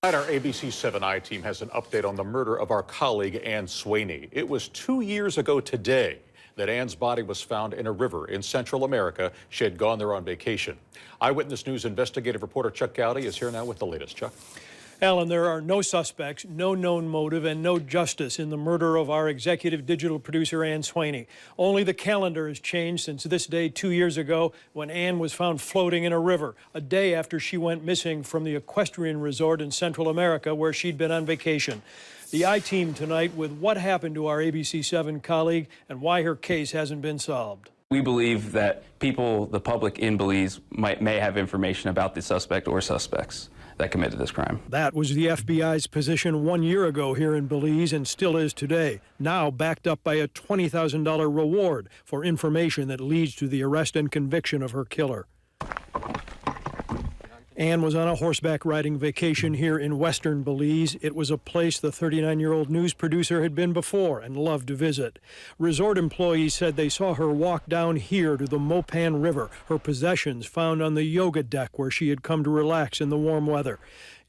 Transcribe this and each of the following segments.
Our ABC7 I team has an update on the murder of our colleague Ann Swaney. It was 2 years ago today that Ann's body was found in a river in Central America. She had gone there on vacation. Eyewitness News investigative reporter Chuck Gowdy is here now with the latest. Chuck. Alan, there are no suspects, no known motive, and no justice in the murder of our executive digital producer, Ann Swaney. Only the calendar has changed since this day 2 years ago when Ann was found floating in a river, a day after she went missing from the equestrian resort in Central America where she'd been on vacation. The I-Team tonight with what happened to our ABC7 colleague and why her case hasn't been solved. We believe that people, the public in Belize, may have information about the suspect or suspects that committed this crime. That was the FBI's position 1 year ago here in Belize and still is today, now backed up by a $20,000 reward for information that leads to the arrest and conviction of her killer. Ann was on a horseback riding vacation here in western Belize. It was a place the 39-year-old news producer had been before and loved to visit. Resort employees said they saw her walk down here to the Mopan River, her possessions found on the yoga deck where she had come to relax in the warm weather.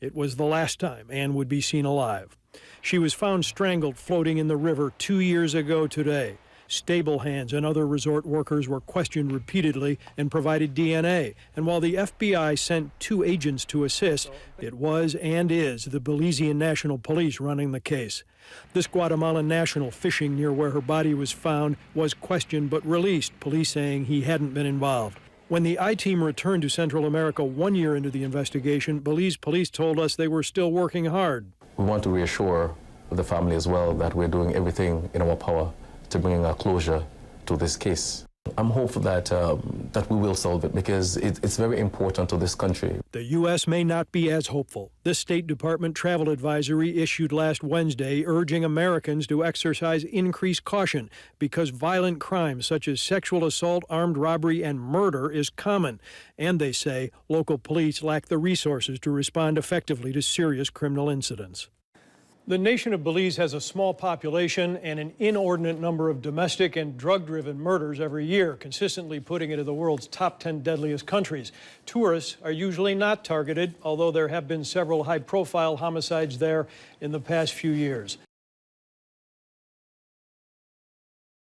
It was the last time Ann would be seen alive. She was found strangled floating in the river 2 years ago today. Stable hands and other resort workers were questioned repeatedly and provided DNA. And while the FBI sent 2 agents to assist, it was and is the Belizean National Police running the case. This Guatemalan national fishing near where her body was found was questioned but released, police saying he hadn't been involved. When the I-Team returned to Central America 1 year into the investigation, Belize police told us they were still working hard. We want to reassure the family as well that we're doing everything in our power to bring a closure to this case. I'm hopeful that that we will solve it because it's very important to this country. The U.S. may not be as hopeful. This State Department travel advisory issued last Wednesday urging Americans to exercise increased caution because violent crimes such as sexual assault, armed robbery, and murder is common. And they say local police lack the resources to respond effectively to serious criminal incidents. The nation of Belize has a small population and an inordinate number of domestic and drug-driven murders every year, consistently putting it in the world's top 10 deadliest countries. Tourists are usually not targeted, although there have been several high-profile homicides there in the past few years.